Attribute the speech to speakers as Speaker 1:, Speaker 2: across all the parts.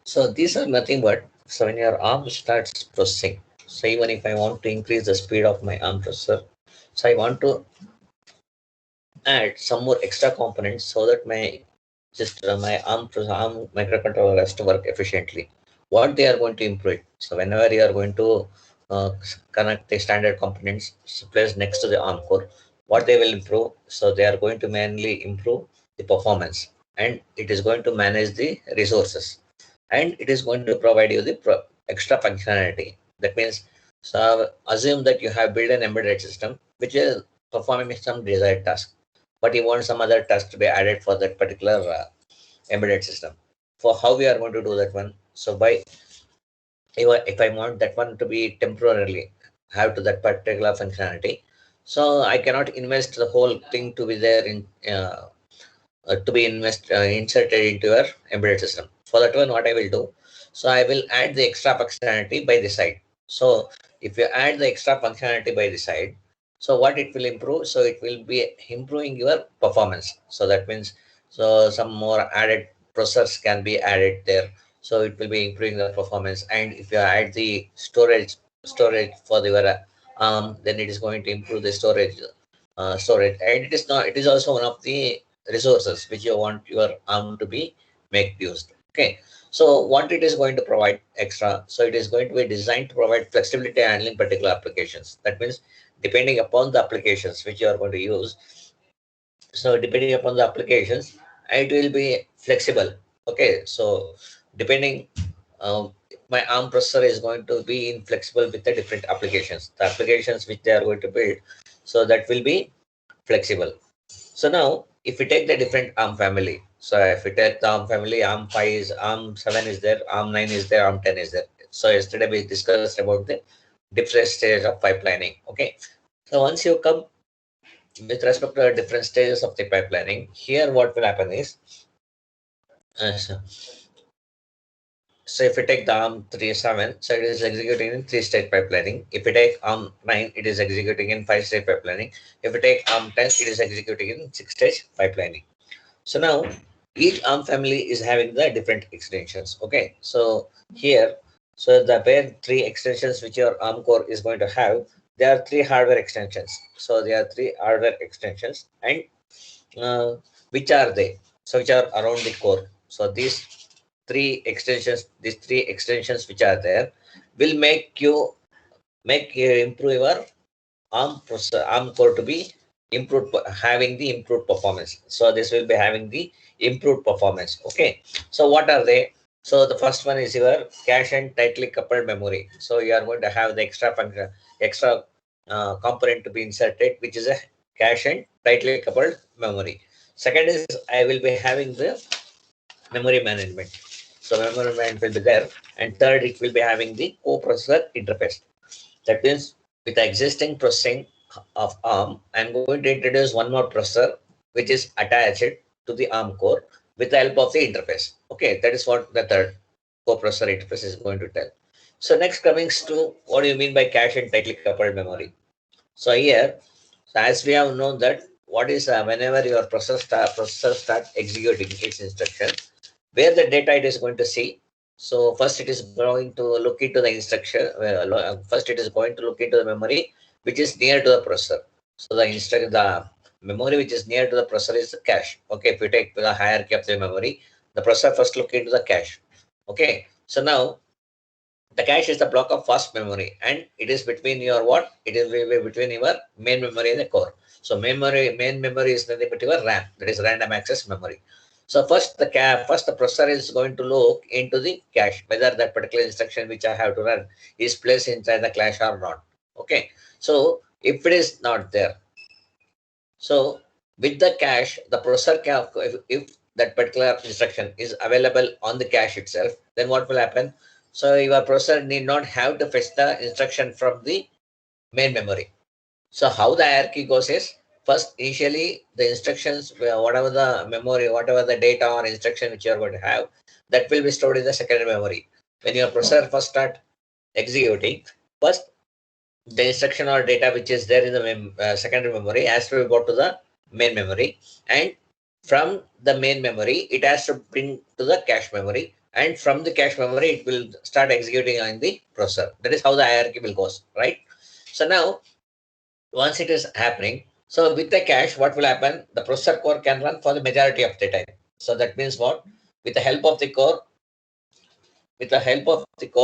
Speaker 1: So these are nothing but, so when your ARM starts processing, so even if I want to increase the speed of my ARM processor, so I want to add some more extra components so that my system, my ARM microcontroller has to work efficiently. What they are going to improve? So whenever you are going to connect the standard components placed next to the ARM core, what they will improve? So they are going to mainly improve the performance, and it is going to manage the resources, and it is going to provide you the extra functionality. That means, so assume that you have built an embedded system which is performing some desired task, but you want some other task to be added for that particular embedded system. For how we are going to do that one? So by, if I want that one to be temporarily have to that particular functionality, so I cannot invest the whole thing to be there in to be inserted into your embedded system. For that one, what I will do, so I will add the extra functionality by the side. So if you add the extra functionality by the side, so what it will improve? So it will be improving your performance. So that means, so some more added processors can be added there. So it will be improving the performance. And if you add the storage for your then it is going to improve the storage. And it is not. It is also one of the resources which you want your arm to be make used. Okay, so what it is going to provide extra, so it is going to be designed to provide flexibility handling particular applications. That means depending upon the applications which you are going to use, so depending upon the applications, it will be flexible. Okay, so depending, my ARM processor is going to be inflexible with the different applications, the applications which they are going to build, so that will be flexible. So now, if we take the different ARM family, so if we take the ARM family, ARM 5 is, ARM 7 is there, ARM 9 is there, ARM 10 is there. So yesterday we discussed about the different stage of pipelining. Okay. So once you come with respect to the different stages of the pipelining, here what will happen is, uh, so, so if we take the ARM 3.7, so it is executing in three-stage pipelining. If we take ARM 9, it is executing in five-stage pipelining. If we take ARM 10, it is executing in six-stage pipelining. So now each ARM family is having the different extensions. Okay, so here, so the bare three extensions which your ARM core is going to have, there are three hardware extensions. So there are three hardware extensions, and uh, which are they? So which are around the core. So these three extensions which are there will make you improve your ARM core to be improved, having the improved performance. So this will be having the improved performance. Okay. So what are they? So the first one is your cache and tightly coupled memory. So you are going to have the extra function, extra component to be inserted, which is a cache and tightly coupled memory. Second is I will be having the memory management. So memory management will be there. And third, it will be having the co-processor interface. That means with the existing processing of ARM, I'm going to introduce one more processor which is attached to the ARM core with the help of the interface. Okay, that is what the third co-processor interface is going to tell. So next coming to what do you mean by cache and tightly coupled memory? So here, so as we have known that what is whenever your processor start executing its instruction, where the data it is going to see. So first it is going to look into the instruction. First it is going to look into the memory which is near to the processor. So the memory which is near to the processor is the cache. Okay, if you take the hierarchy of the memory, the processor first look into the cache. Okay, so now the cache is the block of fast memory, and it is between your what? It is between your main memory and the core. So main memory is nothing but your RAM, that is random access memory. So first the processor is going to look into the cache whether that particular instruction which I have to run is placed inside the cache or not. Okay, so if it is not there, so with the cache, the processor can, if that particular instruction is available on the cache itself, then what will happen? So your processor need not have to fetch the instruction from the main memory. So how the hierarchy goes is, first initially the instructions, whatever the memory, whatever the data or instruction which you are going to have, that will be stored in the secondary memory. When your processor first start executing, first the instruction or data which is there in the secondary memory has to go to the main memory, and from the main memory it has to bring to the cache memory. and from the cache memory, it will start executing on the processor. That is how the hierarchy will goes, right? So now, once it is happening, so with the cache, what will happen? The processor core can run for the majority of the time. So that means what? With the help of the core,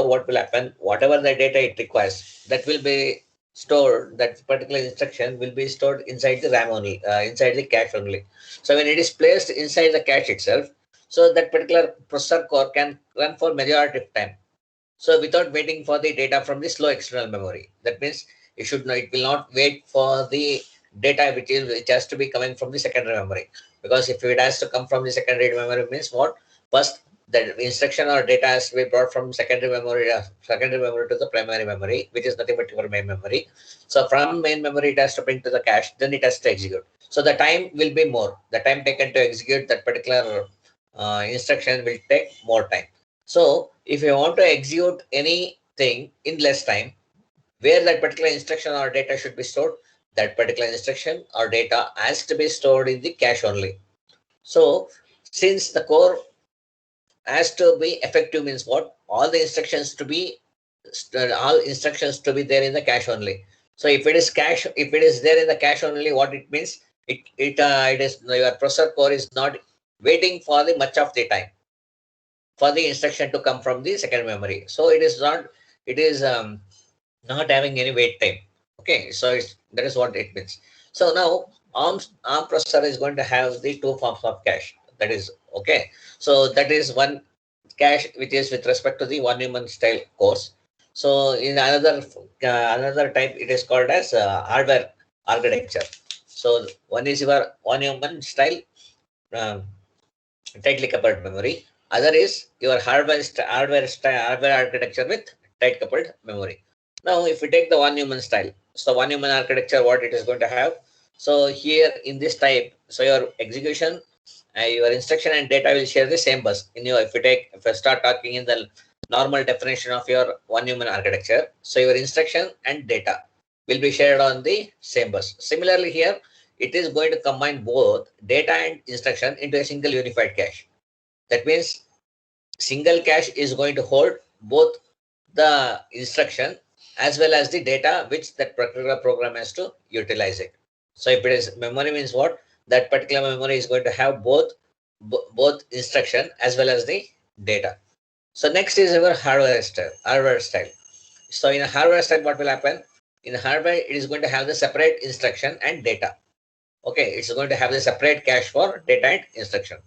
Speaker 1: what will happen? Whatever the data it requires, that will be stored. That particular instruction will be stored inside the RAM only, inside the cache only. So when it is placed inside the cache itself, so that particular processor core can run for majority of time. So without waiting for the data from the slow external memory. That means it will not wait for the data which has to be coming from the secondary memory. Because if it has to come from the secondary memory means what? First, the instruction or data has to be brought from secondary memory to the primary memory, which is nothing but your main memory. So from main memory it has to bring to the cache, then it has to execute. So the time will be more. The time taken to execute that particular instruction will take more time. So if you want to execute anything in less time, where that particular instruction or data should be stored, that particular instruction or data has to be stored in the cache only. So since the core has to be effective means what? All instructions to be there in the cache only. So if it is there in the cache only, what it means? It is your processor core is not waiting for the much of the time for the instruction to come from the second memory. So it is not having any wait time. Okay, so that is what it means. So now ARM processor is going to have the two forms of cache. That is okay. So that is one cache which is with respect to the one human style course. So in another type, it is called as hardware architecture. So one is your one human style um, tightly coupled memory. Other is your hardware architecture with tight coupled memory. Now, if we take the one human style, so one human architecture, what it is going to have. So here in this type, so your execution, your instruction and data will share the same bus. If I start talking in the normal definition of your one human architecture, so your instruction and data will be shared on the same bus. Similarly, here it is going to combine both data and instruction into a single unified cache. That means single cache is going to hold both the instruction as well as the data which that particular program has to utilize it. So if it is memory means what? That particular memory is going to have both instruction as well as the data. So next is our hardware style. So in a hardware style, what will happen? In hardware, it is going to have the separate instruction and data. Okay, it's going to have the separate cache for data and instruction.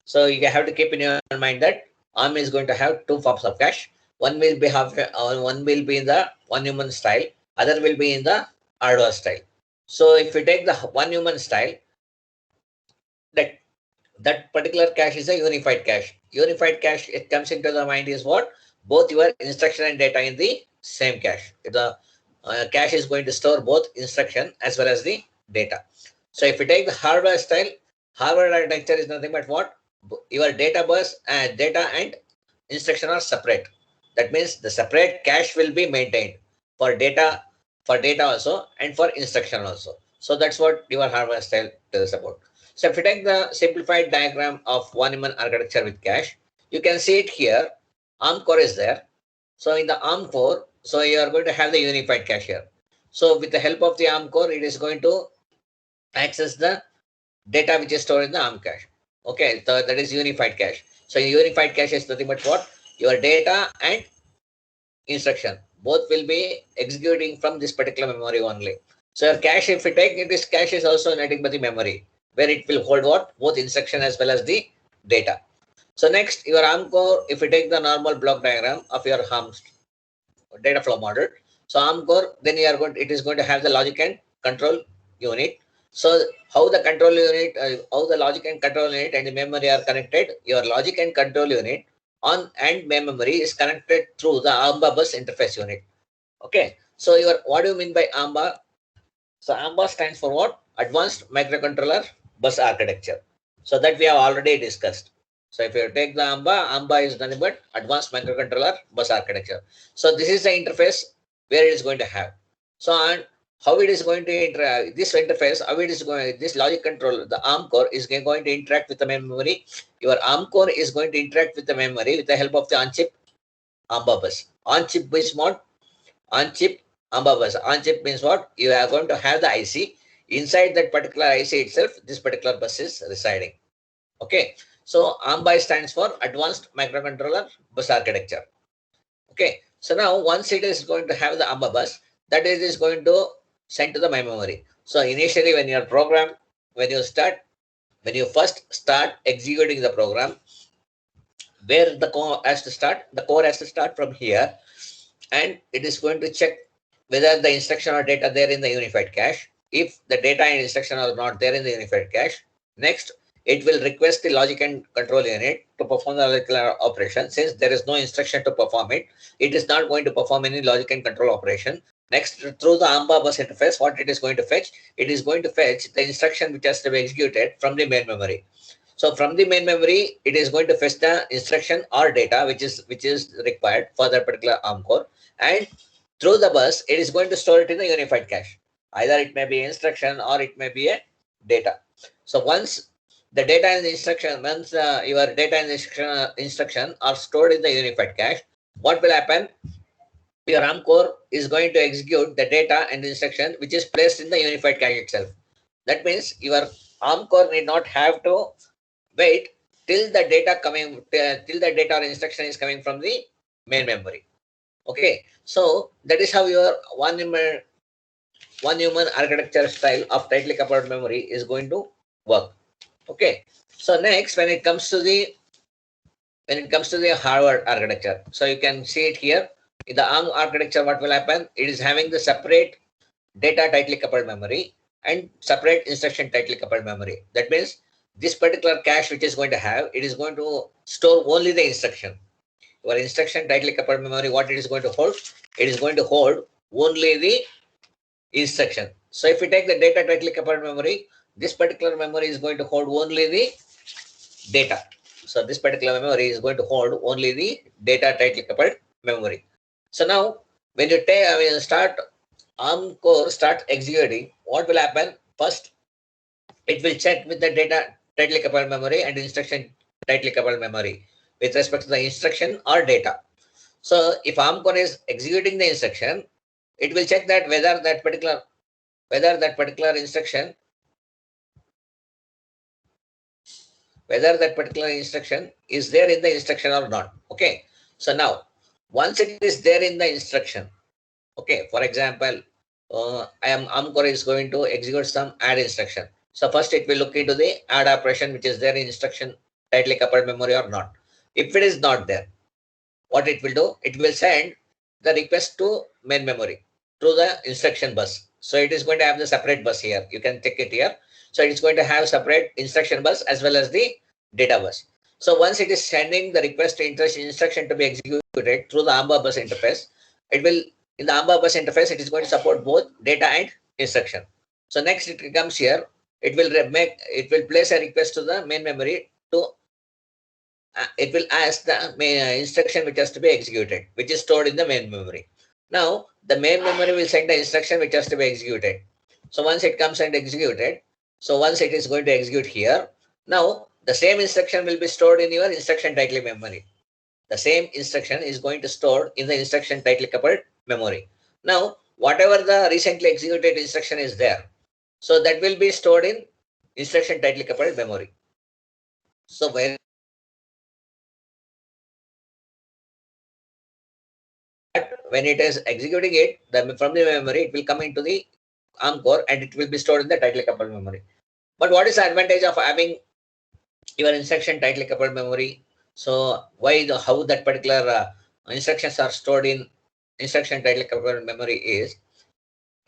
Speaker 1: So you have to keep in your mind that ARM is going to have two forms of cache. One will be in the one human style, other will be in the hardware style. So if you take the one human style, that that particular cache is a unified cache. Unified cache, it comes into the mind is what? Both your instruction and data in the same cache. The cache is going to store both instruction as well as the data. So if you take the hardware style, hardware architecture is nothing but what? Your data and instruction are separate. That means the separate cache will be maintained for data also and for instruction also. So that's what your hardware style tells about. So if you take the simplified diagram of one human architecture with cache, you can see it here. ARM core is there. So in the ARM core, so you are going to have the unified cache here. So with the help of the ARM core, it is going to access the data which is stored in the ARM cache. Okay, so that is unified cache. So unified cache is nothing but what? Your data and instruction both will be executing from this particular memory only. So your cache, if you take it, this cache is also nothing but the memory, where it will hold what? Both instruction as well as the data. So next, your ARM core, if you take the normal block diagram of your ARM data flow model, so ARM core, then it is going to have the logic and control unit. So how the logic and control unit and the memory are connected? Your logic and control unit and main memory is connected through the ARMBA bus interface unit. Okay. So what do you mean by ARMBA? So ARMBA stands for what? Advanced Microcontroller Bus Architecture. So that we have already discussed. So if you take the ARMBA is nothing but Advanced Microcontroller Bus Architecture. So this is the interface where it is going to have. So and how it is going to interact, this interface, how it is going, this logic control, the ARM core is going to interact with the main memory. Your ARM core is going to interact with the memory with the help of the on-chip AMBA bus. On-chip means what? On-chip AMBA bus. On-chip means what? You are going to have the IC. Inside that particular IC itself, this particular bus is residing. Okay. So AMBA stands for Advanced Microcontroller Bus Architecture. Okay. So now once it is going to have the AMBA bus, that is going to send to the my memory. So initially when your program, when you first start executing the program, where the core has to start, the core has to start from here, and it is going to check whether the instruction or data there in the unified cache. If the data and instruction are not there in the unified cache, next it will request the logic and control unit to perform the logical operation. Since there is no instruction to perform it, it is not going to perform any logic and control operation. Next, through the AMBA bus interface, what it is going to fetch? It is going to fetch the instruction which has to be executed from the main memory. So from the main memory, it is going to fetch the instruction or data which is required for that particular ARM core, and through the bus, it is going to store it in the unified cache. Either it may be instruction or it may be a data. So once the data and the instruction, once your data and instruction are stored in the unified cache, what will happen? Your ARM core is going to execute the data and instruction which is placed in the unified cache itself. That means your ARM core need not have to wait till the data or instruction is coming from the main memory. Okay, so that is how your one human architecture style of tightly coupled memory is going to work. Okay, so next when it comes to the Harvard architecture, so you can see it here in the ARM architecture. What will happen? It is having the separate data tightly coupled memory and separate instruction tightly coupled memory. That means this particular cache which is going to have, it is going to store only the instruction. Your instruction tightly coupled memory, what it is going to hold? It is going to hold only the instruction. So if we take the data tightly coupled memory, this particular memory is going to hold only the data. So this particular memory is going to hold only the data tightly coupled memory. So now when you start ARM core start executing, what will happen? First, it will check with the data tightly coupled memory and instruction tightly coupled memory with respect to the instruction or data. So if ARM core is executing the instruction, it will check that whether that particular instruction is there in the instruction or not. Okay. So now once it is there in the instruction, okay, for example, ARM core is going to execute some add instruction. So first it will look into the add operation which is there in instruction tightly coupled memory or not. If it is not there, what it will do? It will send the request to main memory through the instruction bus. So it is going to have the separate bus here. You can take it here. So it is going to have separate instruction bus as well as the data bus. So once it is sending the request to instruction to be executed through the AMBA bus interface, it will, in the AMBA bus interface, it is going to support both data and instruction. So next it comes here, it will place a request to the main memory to it will ask the instruction which has to be executed, which is stored in the main memory. Now, the main memory will send the instruction which has to be executed. So once it comes and executed, so once it is going to execute here, now the same instruction will be stored in your instruction tightly memory. The same instruction is going to store in the instruction tightly coupled memory. Now, whatever the recently executed instruction is there, so that will be stored in instruction tightly coupled memory. So when it is executing it, from the memory, it will come into the ARM core and it will be stored in the tightly coupled memory. But what is the advantage of having your instruction tightly coupled memory? So how that particular instructions are stored in instruction tightly coupled memory is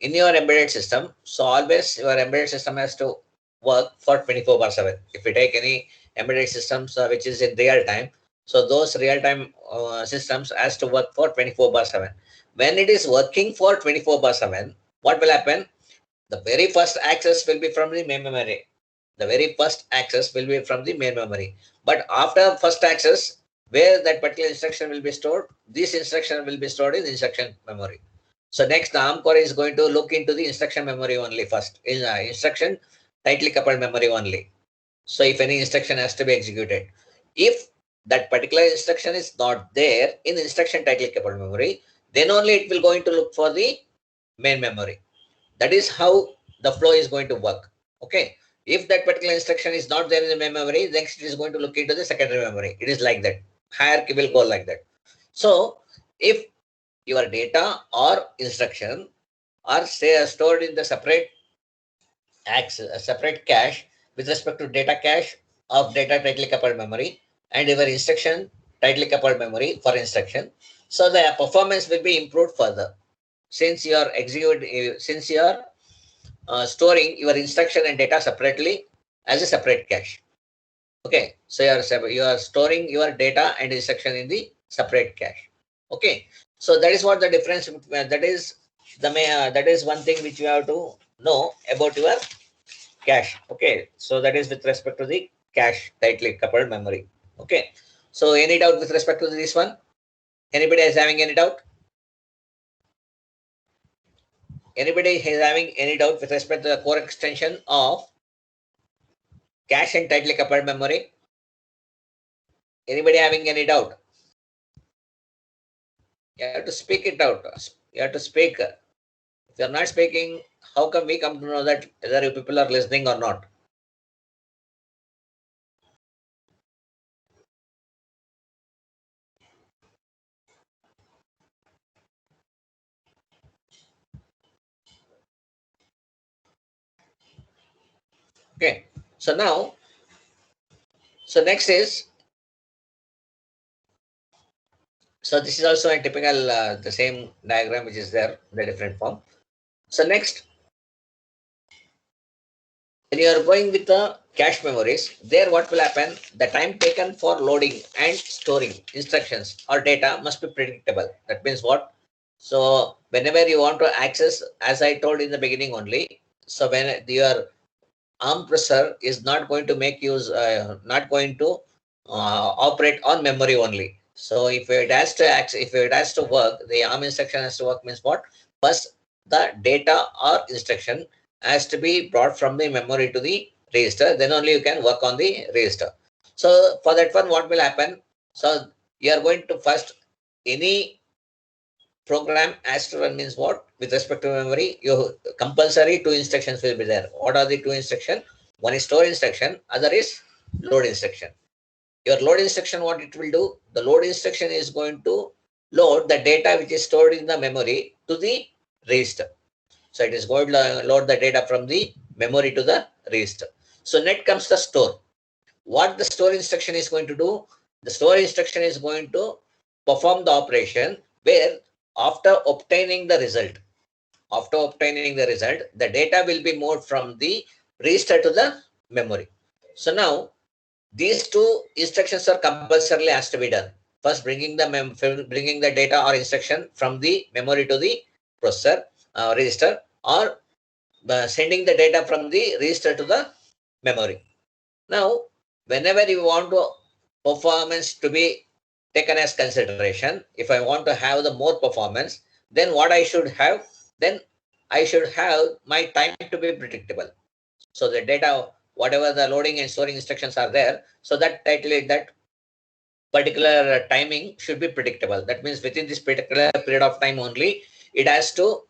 Speaker 1: in your embedded system. So always your embedded system has to work for 24/7. If we take any embedded systems which is in real time, so those real time systems has to work for 24/7. When it is working for 24/7, what will happen? The very first access will be from the main memory. The very first access will be from the main memory. But after first access, where that particular instruction will be stored, this instruction will be stored in instruction memory. So next, the ARM core is going to look into the instruction memory only first. In instruction tightly coupled memory only. So if any instruction has to be executed, if that particular instruction is not there in instruction tightly coupled memory, then only it will going to look for the main memory. That is how the flow is going to work. Okay. If that particular instruction is not there in the main memory, next it is going to look into the secondary memory. It is like that. Hierarchy will go like that. So if your data or instruction are say stored in the separate access, a separate cache with respect to data cache of data tightly coupled memory and your instruction tightly coupled memory for instruction. So the performance will be improved further since you are since you are storing your instruction and data separately as a separate cache. Okay, so you are storing your data and instruction in the separate cache. Okay, so that is what the difference. That is that is one thing which you have to know about your cache. Okay, so that is with respect to the cache tightly coupled memory. Okay, so any doubt with respect to this one? Anybody is having any doubt? Anybody is having any doubt with respect to the core extension of cache and tightly coupled memory? Anybody having any doubt? You have to speak it out. You have to speak. If you're not speaking, how come we come to know that whether you people are listening or not? Okay. So now, so next is, so this is also a typical, the same diagram which is there in a different form. So next, when you are going with the cache memories, there what will happen? The time taken for loading and storing instructions or data must be predictable. That means what? So whenever you want to access, as I told in the beginning only, so when your ARM processor is not going to make use, not going to operate on memory only. So if it has to if it has to work, the ARM instruction has to work means what? First, the data or instruction has to be brought from the memory to the register. Then only you can work on the register. So for that one, what will happen? So you are going to first any program has to run means what? With respect to memory, you compulsory two instructions will be there. What are the two instructions? One is store instruction, other is load instruction. Your load instruction, what it will do? The load instruction is going to load the data which is stored in the memory to the register. So it is going to load the data from the memory to the register. So next comes the store. What the store instruction is going to do? The store instruction is going to perform the operation where after obtaining the result, the data will be moved from the register to the memory. So now these two instructions are compulsorily has to be done. First, bringing the data or instruction from the memory to the processor register, or sending the data from the register to the memory. Now, whenever you want to performance to be taken as consideration, if I want to have the more performance, then what I should have? Then I should have my time to be predictable. So the data, whatever the loading and storing instructions are there, so that that particular timing should be predictable. That means within this particular period of time only, it has to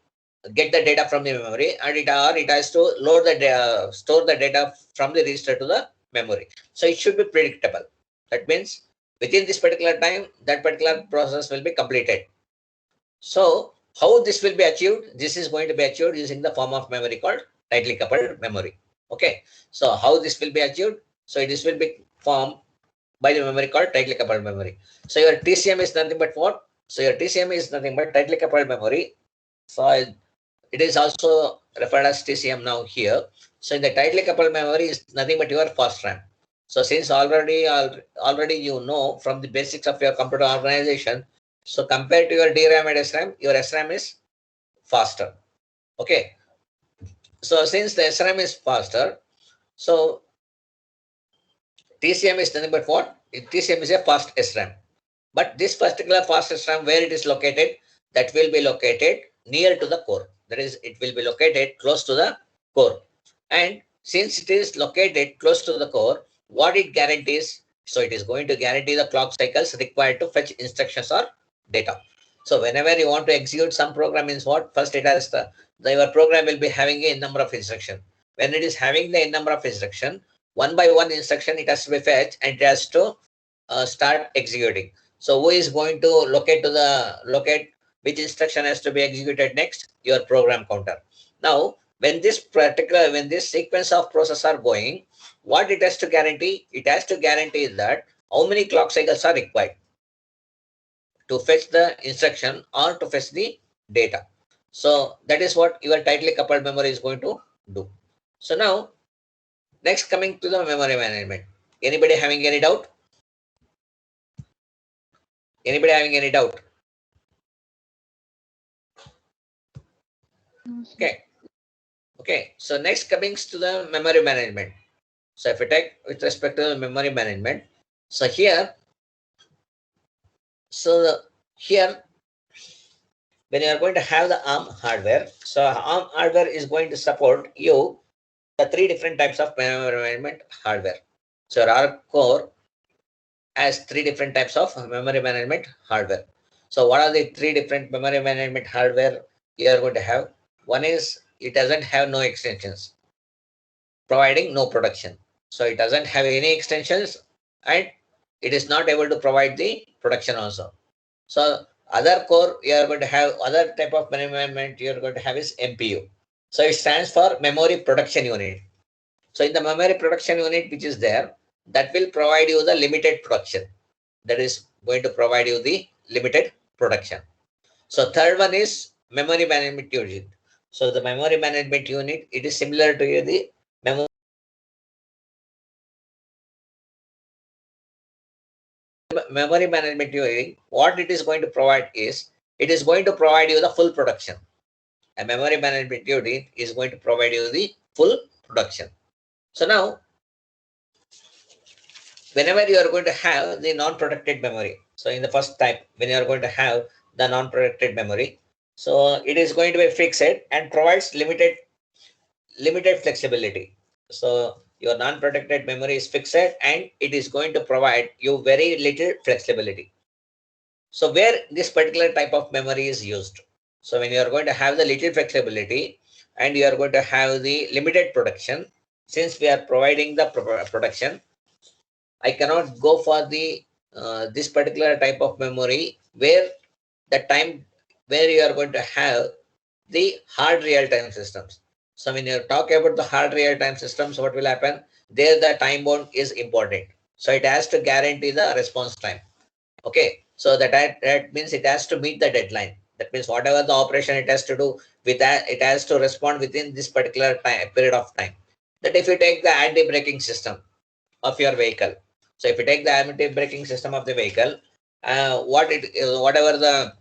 Speaker 1: get the data from the memory, and it has to load the store the data from the register to the memory. So it should be predictable. That means within this particular time, that particular process will be completed. So how this will be achieved? This is going to be achieved using the form of memory called tightly coupled memory. Okay. So how this will be achieved? So this will be formed by the memory called tightly coupled memory. So your TCM is nothing but what? So your TCM is nothing but tightly coupled memory. So it is also referred as TCM now here. So in the tightly coupled memory is nothing but your fast RAM. So since already you know from the basics of your computer organization, so compared to your DRAM and SRAM, your SRAM is faster. Okay. So since the SRAM is faster, so TCM is nothing but what? TCM is a fast SRAM. But this particular fast SRAM, where it is located, that will be located near to the core. That is, it will be located close to the core. And since it is located close to the core, what it guarantees? So it is going to guarantee the clock cycles required to fetch instructions or data. So whenever you want to execute some program, means what? First, it has your program will be having a number of instruction. When it is having the number of instruction, one by one instruction it has to be fetched and it has to start executing. So who is going to locate which instruction has to be executed next? Your program counter. Now, when this sequence of process are going, what it has to guarantee? It has to guarantee that how many clock cycles are required to fetch the instruction or to fetch the data. So that is what your tightly coupled memory is going to do. So now, next coming to the memory management. Anybody having any doubt? Anybody having any doubt? Okay. Okay. So next coming to the memory management. So if we take with respect to the memory management, so here, here when you are going to have the ARM hardware, so ARM hardware is going to support you the three different types of memory management hardware. So our core has three different types of memory management hardware. So what are the three different memory management hardware you are going to have? One is it doesn't have no extensions, providing no protection. So it doesn't have any extensions and it is not able to provide the protection also. So other core you are going to have, other type of memory management you are going to have is MPU. So it stands for memory protection unit. So in the memory protection unit which is there, that will provide you the limited protection. That is going to provide you the limited protection. So third one is memory management unit. So the memory management unit, it is similar to the memory management unit. What it is going to provide is, it is going to provide you the full protection. A memory management unit is going to provide you the full protection. So now, whenever you are going to have the non-protected memory, so in the first type, when you are going to have the non-protected memory, so it is going to be fixed and provides limited flexibility. So your non-protected memory is fixed and it is going to provide you very little flexibility. So where this particular type of memory is used. So when you are going to have the little flexibility and you are going to have the limited protection, since we are providing the protection, I cannot go for the this particular type of memory where the time where you are going to have the hard real-time systems. So when you talk about the hard real-time systems, what will happen? There the time bound is important. So it has to guarantee the response time. Okay. So that means it has to meet the deadline. That means whatever the operation it has to do with that, it has to respond within this particular time period of time. That if you take the anti-braking system of your vehicle. So if you take the anti-braking system of the vehicle, whatever the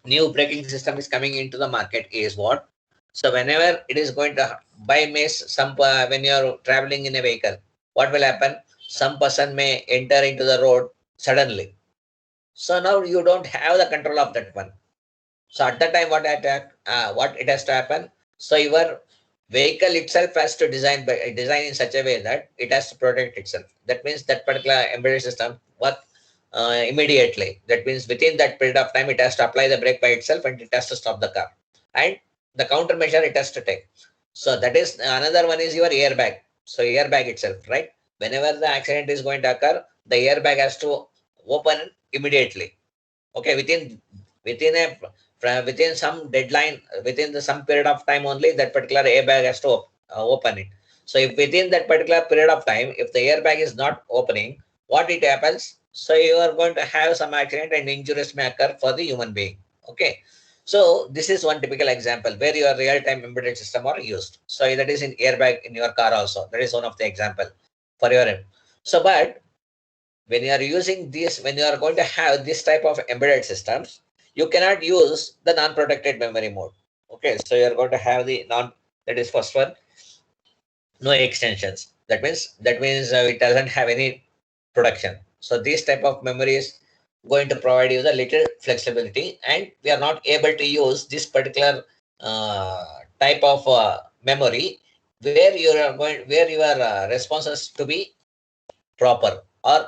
Speaker 1: new braking system is coming into the market is what? So whenever it is going to by miss when you are traveling in a vehicle, what will happen? Some person may enter into the road suddenly. So now you don't have the control of that one. So at that time, what it has to happen? So your vehicle itself has to design in such a way that it has to protect itself. That means that particular embedded system work immediately. That means within that period of time, it has to apply the brake by itself and it has to stop the car. And the countermeasure it has to take. So that is another one is your airbag. So airbag itself, right? Whenever the accident is going to occur, the airbag has to open immediately. Okay, within some deadline, within some period of time only, that particular airbag has to open it. So if within that particular period of time, if the airbag is not opening, what it happens? So you are going to have some accident and injuries may occur for the human being. Okay. So this is one typical example where your real-time embedded system are used. So that is in airbag in your car also. That is one of the example for your end. So but when you are using this, when you are going to have this type of embedded systems, you cannot use the non-protected memory mode. Okay, so you are going to have the that is first one, no extensions. That means it doesn't have any protection. So these type of memories going to provide you the little flexibility, and we are not able to use this particular uh, type of memory where you are going, where your responses to be proper, or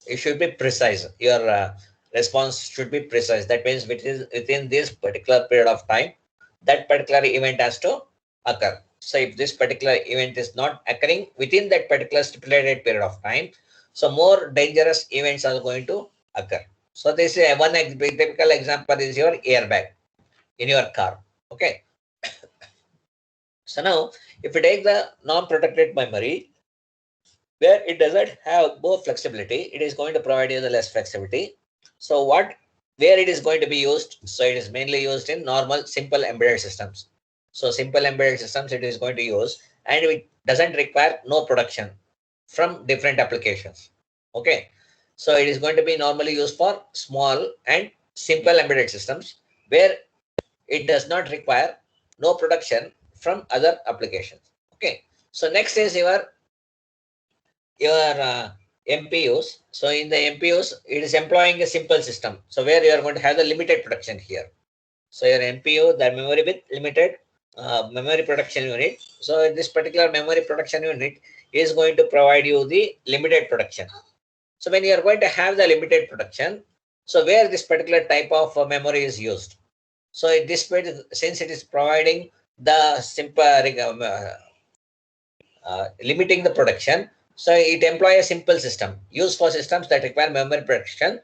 Speaker 1: it should be precise. Your response should be precise. That means within this particular period of time, that particular event has to occur. So if this particular event is not occurring within that particular stipulated period of time, so more dangerous events are going to occur. So this is one typical example is your airbag in your car. Okay. So now if you take the non-protected memory, where it doesn't have more flexibility, it is going to provide you the less flexibility. So what, where it is going to be used? So it is mainly used in normal simple embedded systems. So simple embedded systems it is going to use, and it doesn't require no production from different applications. Okay. So it is going to be normally used for small and simple embedded systems where it does not require no production from other applications. Okay. So next is your MPUs. So in the MPUs, it is employing a simple system. So where you are going to have the limited production here. So your MPU, the memory with limited memory production unit. So this particular memory production unit is going to provide you the limited production. So when you are going to have the limited production, so where this particular type of memory is used. So in this way, since it is providing the simple limiting the production. So it employs a simple system used for systems that require memory protection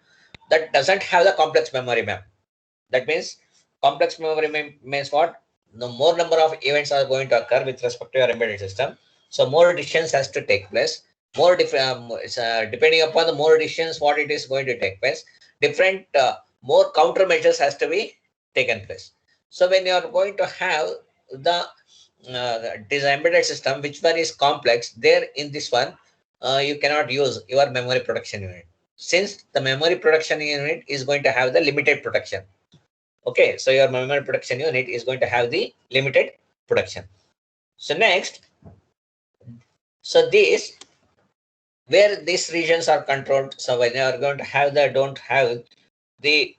Speaker 1: that doesn't have the complex memory map. That means complex memory map means what? The more number of events are going to occur with respect to your embedded system. So more decisions has to take place. More depending upon the more decisions, what it is going to take place. Different more countermeasures has to be taken place. So when you are going to have the this embedded system, which one is complex, there in this one, you cannot use your memory production unit since the memory production unit is going to have the limited production. Okay, so your memory production unit is going to have the limited production. So next, so this where these regions are controlled. So when you are going to have the the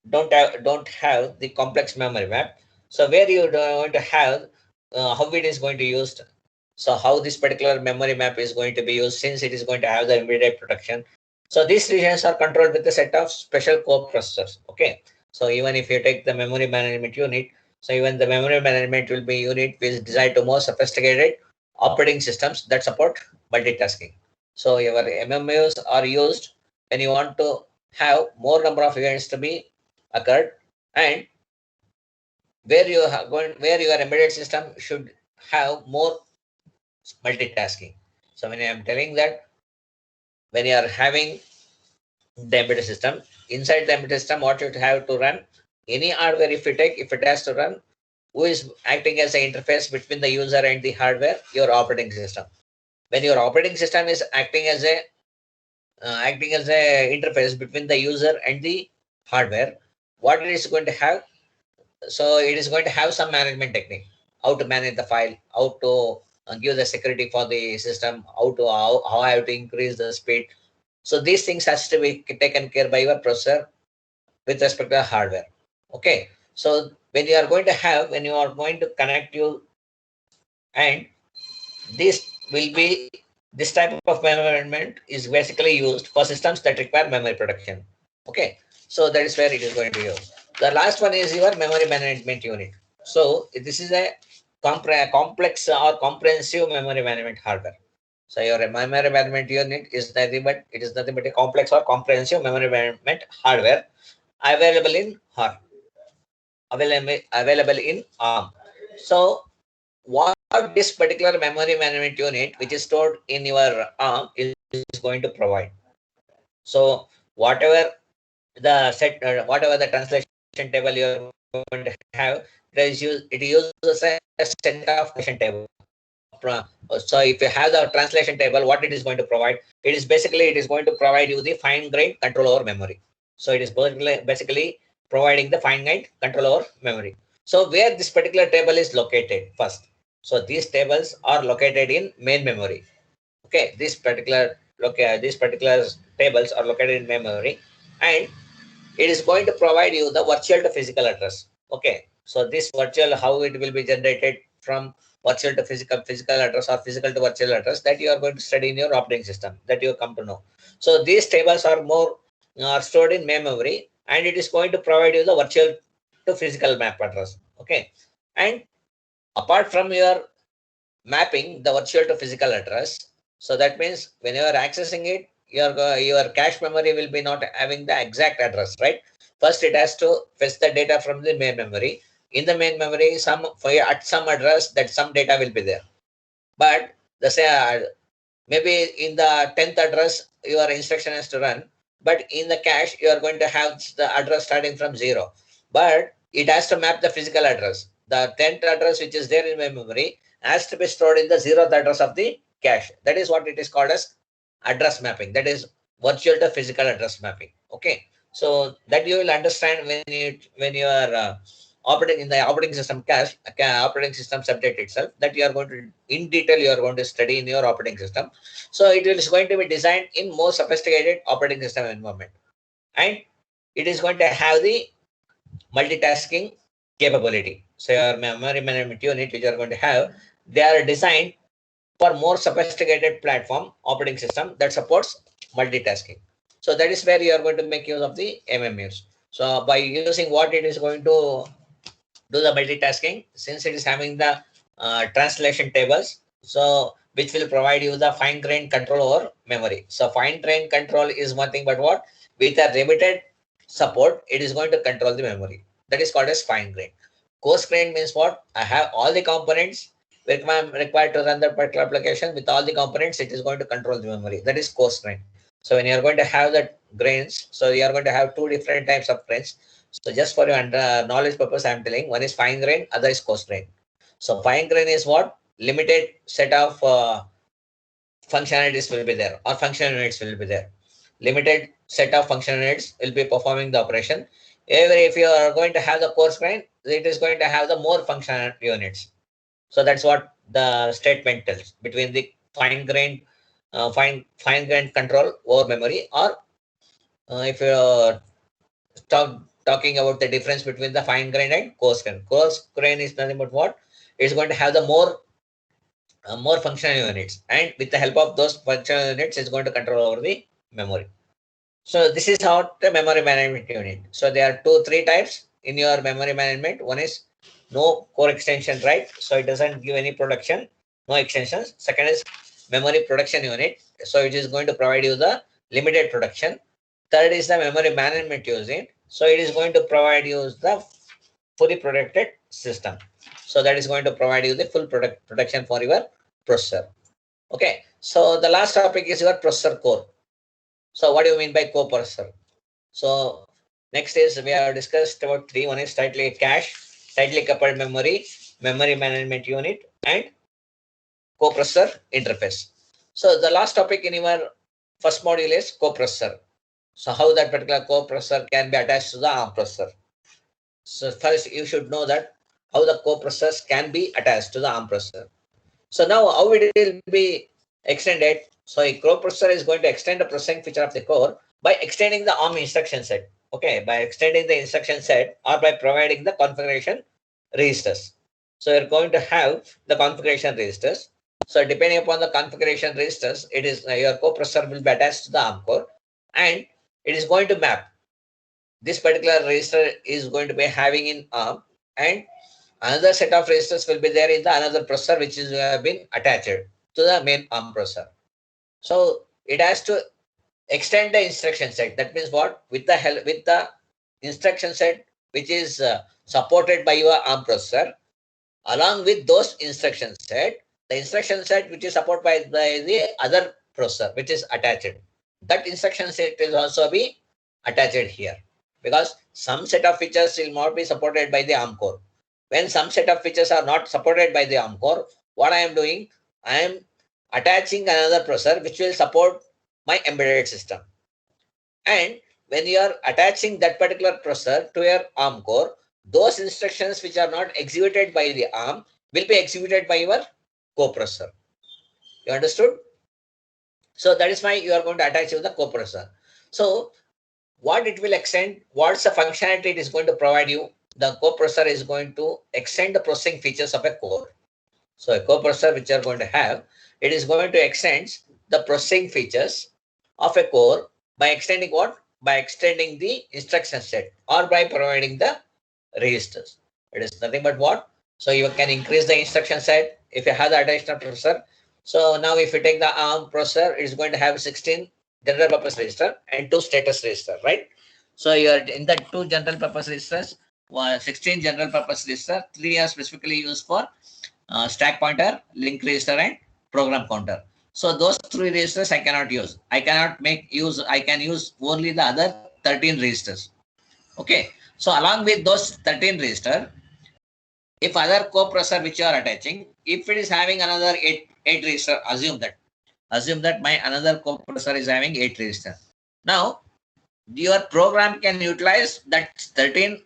Speaker 1: don't have the complex memory map. So where you are going to have how it is going to used. So how this particular memory map is going to be used since it is going to have the immediate protection. So these regions are controlled with a set of special core processors. Okay. So even if you take the memory management unit, so even the memory management will be unit which is designed to more sophisticated operating systems that support multitasking. So your MMUs are used when you want to have more number of events to be occurred, and where you have going, where your embedded system should have more multitasking. So when I am telling that when you are having the embedded system, inside the embedded system, what you have to run, any hardware if you take, if it has to run, who is acting as an interface between the user and the hardware? Your operating system. When your operating system is acting as a interface between the user and the hardware, what it is going to have? So it is going to have some management technique, how to manage the file, how to give the security for the system, how I have to increase the speed. So these things has to be taken care by your processor with respect to the hardware. Okay. So when you are going to connect you, and this will be this type of environment is basically used for systems that require memory protection. Okay. So that is where it is going to use. The last one is your memory management unit. So this is a complex or comprehensive memory management hardware. So your memory management unit is nothing but a complex or comprehensive memory management hardware available in ARM, available in ARM. So what this particular memory management unit, which is stored in your ARM, is going to provide. So whatever whatever the translation table you're going to have, it uses a set of translation table. So if you have the translation table, what it is going to provide, it is going to provide you the fine grained control over memory. So it is basically providing the fine grained control over memory. So where this particular table is located first. So these tables are located in main memory. Okay, this particular these particular tables are located in memory, and it is going to provide you the virtual to physical address. Okay, so this virtual, how it will be generated from virtual to physical address or physical to virtual address, that you are going to study in your operating system, that you come to know. So these tables are more are stored in memory, and it is going to provide you the virtual to physical map address. Okay, and apart from your mapping the virtual to physical address, so that means when you are accessing it, your cache memory will be not having the exact address, right? First it has to fetch the data from the main memory. In the main memory, some for at some address, that some data will be there, but the say maybe in the 10th address your instruction has to run, but in the cache you are going to have the address starting from 0, but it has to map the physical address. The 10th address which is there in my memory has to be stored in the 0th address of the cache. That is what it is called as address mapping, that is virtual to physical address mapping. Okay, so that you will understand when you are operating in the operating system cache, operating system subject itself, that you are going to in detail you are going to study in your operating system. So it is going to be designed in more sophisticated operating system environment, and it is going to have the multitasking capability. So your memory management unit which you are going to have, they are designed for more sophisticated platform operating system that supports multitasking. So that is where you are going to make use of the MMUs. So by using what it is going to do the multitasking, since it is having the translation tables, so which will provide you the fine grained control over memory. So fine grained control is one thing, but what with a limited support, it is going to control the memory. That is called as fine grained. Coarse grained means what? I have all the components required to run that particular application. With all the components, it is going to control the memory. That is coarse grain. So when you are going to have that grains, so you are going to have two different types of grains. So just for your knowledge purpose, I am telling one is fine grain, other is coarse grain. So fine grain is what? Limited set of functionalities will be there, or function units will be there. Limited set of function units will be performing the operation. If you are going to have the coarse grain, it is going to have the more function units. So that's what the statement tells between the fine grained fine grained control over memory, or if you talking about the difference between the fine grain and coarse grain. Coarse grain is nothing but what? It's going to have the more functional units, and with the help of those functional units, it's going to control over the memory. So this is how the memory management unit. So there are three types in your memory management. One is no core extension, right? So it doesn't give any production, no extensions. Second is memory production unit. So it is going to provide you the limited production. Third is the memory management unit. So it is going to provide you the fully protected system. So that is going to provide you the full protection for your processor. Okay. So the last topic is your processor core. So what do you mean by core processor? So next is we have discussed about three. One is tightly cache, tightly coupled memory, memory management unit, and coprocessor interface. So the last topic in your first module is coprocessor. So how that particular coprocessor can be attached to the ARM processor. So first you should know that how the coprocessors can be attached to the ARM processor. So now how it will be extended. So a coprocessor is going to extend the processing feature of the core by extending the ARM instruction set. Okay, by extending the instruction set or by providing the configuration registers. So you're going to have the configuration registers. So depending upon the configuration registers, it is your coprocessor will be attached to the ARM core, and it is going to map. This particular register is going to be having in ARM, and another set of registers will be there in the another processor which is been attached to the main ARM processor. So it has to extend the instruction set. That means what? With the help with the instruction set which is supported by your ARM processor, along with those instruction set, the instruction set which is supported by the other processor which is attached. That instruction set is also be attached here, because some set of features will not be supported by the ARM core. When some set of features are not supported by the ARM core, what I am doing, I am attaching another processor which will support my embedded system. And when you are attaching that particular processor to your ARM core, those instructions which are not executed by the ARM will be executed by your coprocessor. You understood? So that is why you are going to attach with the coprocessor. So what it will extend, what's the functionality it is going to provide you? The coprocessor is going to extend the processing features of a core. So a coprocessor which you are going to have, it is going to extend the processing features of a core by extending what? By extending the instruction set or by providing the registers. It is nothing but what? So you can increase the instruction set if you have the additional processor. So now if you take the ARM processor, it is going to have 16 general purpose register and 2 status register, right? So you are in the 2 general purpose registers, 16 general purpose register, 3 are specifically used for stack pointer, link register, and program counter. So those 3 registers I cannot use. I cannot make use. I can use only the other 13 registers. Okay. So along with those 13 register, if other coprocessor which you are attaching, if it is having another 8 register, assume that my another coprocessor is having 8 register. Now your program can utilize that 13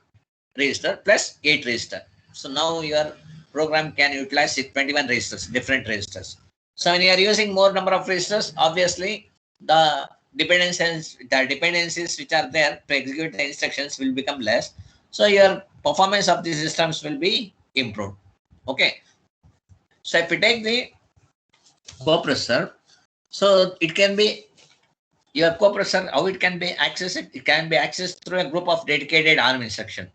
Speaker 1: register plus 8 register. So now your program can utilize 21 registers, different registers. So when you are using more number of registers, obviously the dependencies which are there to execute the instructions will become less. So your performance of the systems will be improved. Okay. So if we take the coprocessor, so it can be your coprocessor, how it can be accessed? It can be accessed through a group of dedicated ARM instruction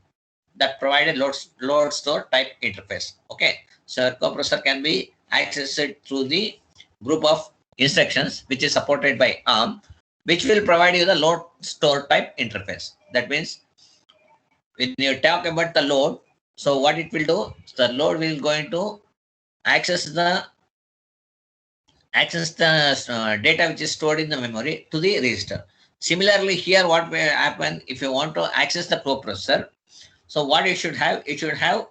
Speaker 1: that provided load store type interface. Okay, so coprocessor can be accessed through the group of instructions which is supported by ARM, which will provide you the load store type interface. That means when you talk about the load, so what it will do, the load will going to access the data which is stored in the memory to the register. Similarly, here what will happen if you want to access the coprocessor? So what it should have? It should have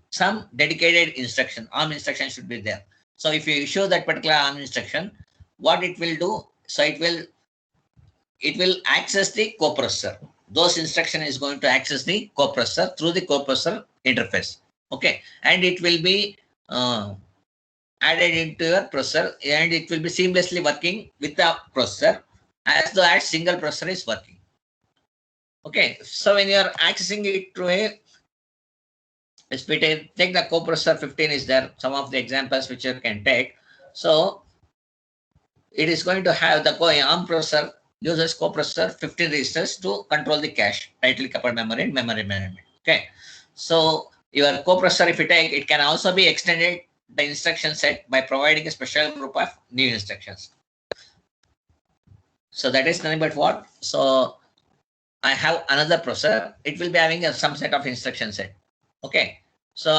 Speaker 1: some dedicated instruction. ARM instruction should be there. So if you issue that particular ARM instruction, what it will do? So it will access the coprocessor. Those instruction is going to access the coprocessor through the coprocessor interface. Okay, and it will be added into your processor, and it will be seamlessly working with the processor as though as single processor is working. Okay, so when you are accessing it through a take the coprocessor 15 is there, some of the examples which you can take. So it is going to have the ARM processor uses coprocessor 15 registers to control the cache, tightly coupled memory and memory management. Okay, so your coprocessor, if you take, it can also be extended the instruction set by providing a special group of new instructions. So that is nothing but what? So I have another processor, it will be having some set of instruction set. Okay, so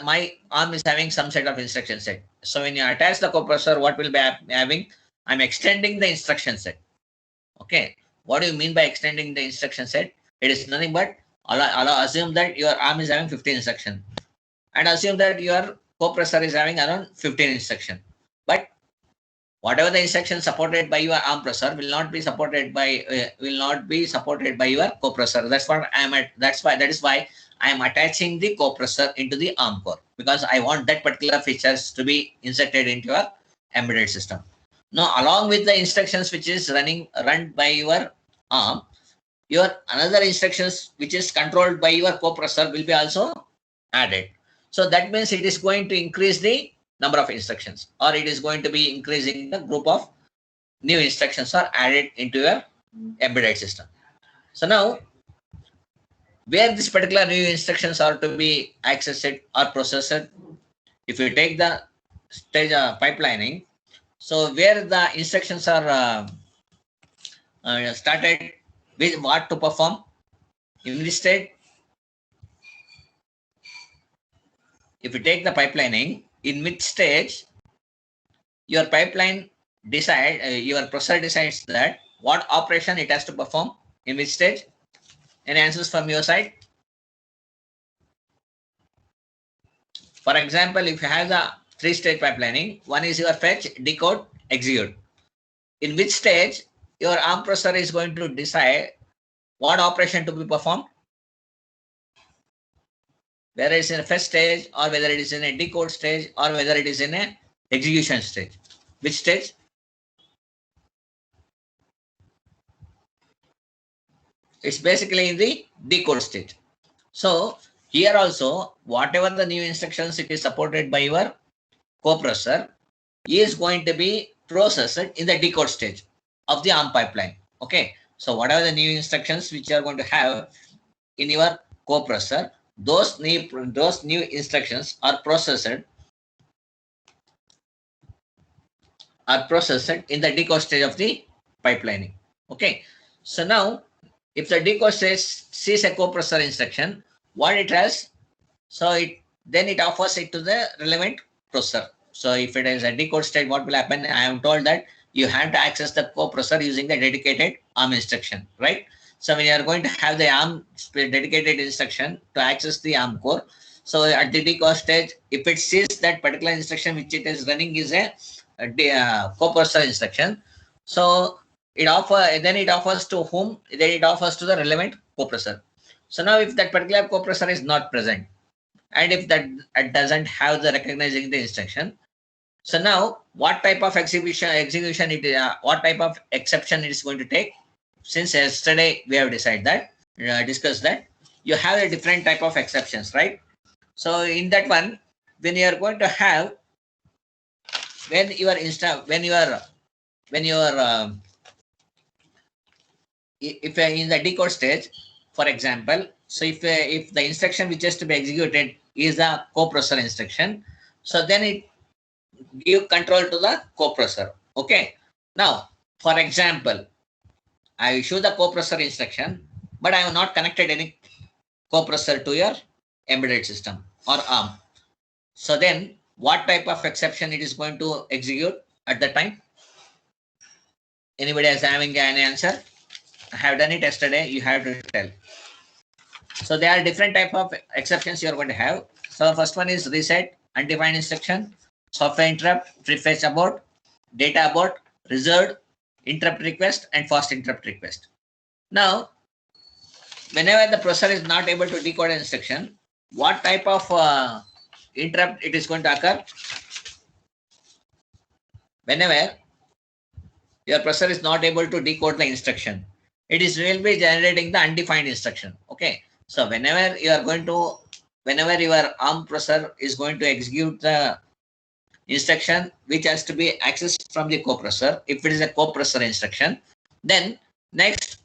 Speaker 1: my ARM is having some set of instruction set. So when you attach the coprocessor, what will be having? I'm extending the instruction set. Okay, what do you mean by extending the instruction set? It is nothing but assume that your ARM is having 15 instruction, and assume that your coprocessor is having around 15 instruction. But whatever the instruction supported by your ARM processor will not be supported by your coprocessor. That's what I am at. That is why I am attaching the coprocessor into the ARM core, because I want that particular features to be inserted into your embedded system. Now, along with the instructions which is run by your ARM, your another instructions which is controlled by your coprocessor will be also added. So that means it is going to increase the number of instructions, or it is going to be increasing the group of new instructions are added into your embedded system. So now, where this particular new instructions are to be accessed or processed, if you take the stage pipelining, so where the instructions are started with what to perform in this state. If you take the pipelining, in which stage your pipeline your processor decides that what operation it has to perform in which stage. Any answers from your side? For example, if you have the 3-stage pipelining, one is your fetch, decode, execute. In which stage your ARM processor is going to decide what operation to be performed, whether it's in a fetch stage, or whether it is in a decode stage, or whether it is in a execution stage. Which stage? It's basically in the decode stage. So here also, whatever the new instructions it is supported by your coprocessor is going to be processed in the decode stage of the ARM pipeline. Okay. So whatever the new instructions which you are going to have in your coprocessor, those new instructions are processed in the decode stage of the pipelining. Okay. So now, if the decode stage sees a coprocessor instruction, what it has, so it offers it to the relevant processor. So if it is a decode state, what will happen? I am told that you have to access the coprocessor using the dedicated ARM instruction, right? So when you are going to have the ARM dedicated instruction to access the ARM core, so at the decode stage, if it sees that particular instruction which it is running is a coprocessor instruction, so it offers to whom? Then it offers to the relevant coprocessor. So now if that particular coprocessor is not present, and if that it doesn't have the recognizing the instruction, so now what type of execution it what type of exception it is going to take? Since yesterday we have decided that discussed that you have a different type of exceptions, right? So in that one, when you are going to have, when you are if in the decode stage, for example, so if the instruction which has to be executed is a coprocessor instruction, so then it give control to the coprocessor. Okay. Now, for example, I issue the coprocessor instruction, but I have not connected any coprocessor to your embedded system or ARM. So then, what type of exception it is going to execute at the time? Anybody is having an answer? I have done it yesterday. You have to tell. So there are different type of exceptions you are going to have. So first one is reset, undefined instruction, software interrupt, prefetch abort, data abort, reserved, interrupt request, and fast interrupt request. Now, whenever the processor is not able to decode an instruction, what type of interrupt it is going to occur? Whenever your processor is not able to decode the instruction, it will be generating the undefined instruction. Okay. So whenever your ARM processor is going to execute the instruction which has to be accessed from the coprocessor, if it is a coprocessor instruction, then next,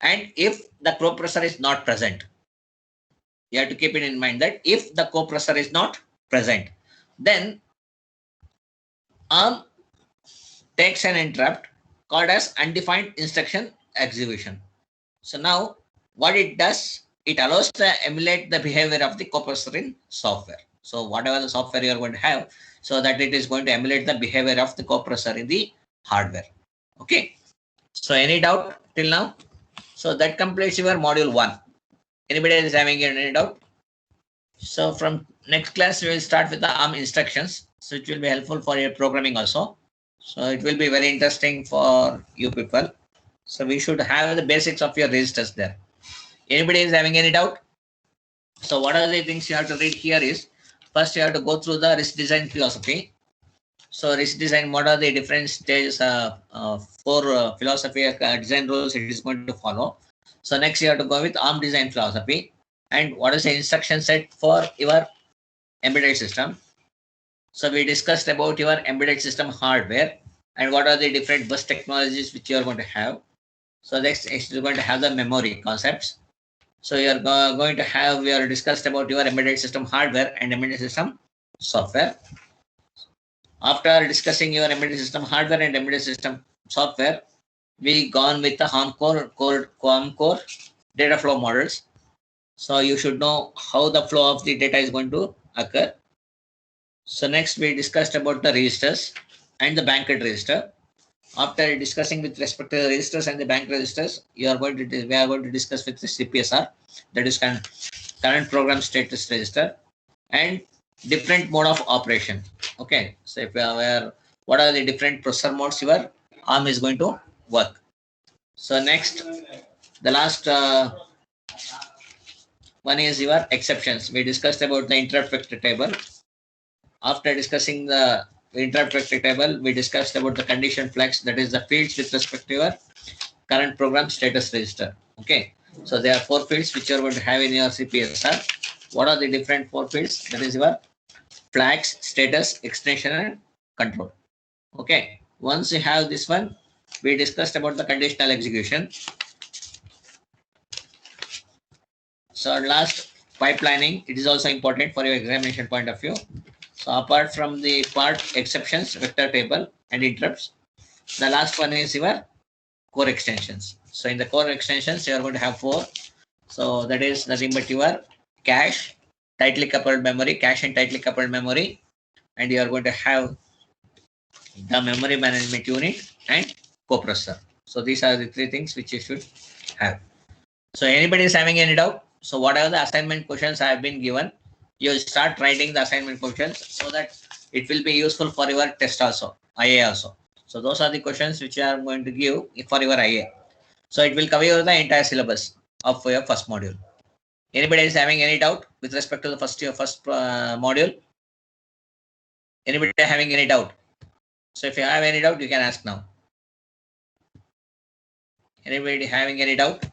Speaker 1: and if the coprocessor is not present, you have to keep it in mind that if the coprocessor is not present, then ARM takes an interrupt called as undefined instruction execution. So now what it does, it allows to emulate the behavior of the coprocessor in software. So whatever the software you are going to have, so that it is going to emulate the behavior of the coprocessor in the hardware. Okay. So any doubt till now? So that completes your module 1. Anybody is having any doubt? So from next class, we will start with the ARM instructions. So it will be helpful for your programming also. So it will be very interesting for you people. So we should have the basics of your registers there. Anybody is having any doubt? So what are the things you have to read here is, first you have to go through the RISC design philosophy. So RISC design, what are the different stages for philosophy design rules it is going to follow. So next you have to go with ARM design philosophy, and what is the instruction set for your embedded system. So we discussed about your embedded system hardware and what are the different bus technologies which you are going to have. So next you're going to have the memory concepts. So you are going to have, we are discussed about your embedded system hardware and embedded system software. After discussing your embedded system hardware and embedded system software, we gone with the ARM core data flow models. So you should know how the flow of the data is going to occur. So next we discussed about the registers and the banked register. After discussing with respect to the registers and the bank registers, we are going to discuss with the CPSR, that is current program status register, and different mode of operation. Okay, so if you are aware, what are the different processor modes your ARM is going to work. So next, the last one is your exceptions. We discussed about the interrupt vector table. After discussing the interrupt vector table, we discussed about the condition flags, that is the fields with respect to your current program status register. Okay. So there are four fields which you are going to have in your CPSR. What are the different four fields? That is your flags, status, extension, and control. Okay. Once you have this one, we discussed about the conditional execution. So last, pipelining, it is also important for your examination point of view. So apart from the part exceptions, vector table, and interrupts, the last one is your core extensions. So in the core extensions, you are going to have four. So that is nothing but your cache, tightly coupled memory, cache and tightly coupled memory, and you are going to have the memory management unit and coprocessor. So these are the three things which you should have. So anybody is having any doubt? So whatever the assignment questions have been given, you start writing the assignment questions so that it will be useful for your test also, IA also. So those are the questions which I am going to give for your IA. So it will cover the entire syllabus of your first module. Anybody is having any doubt with respect to the first module? Anybody having any doubt? So if you have any doubt, you can ask now. Anybody having any doubt?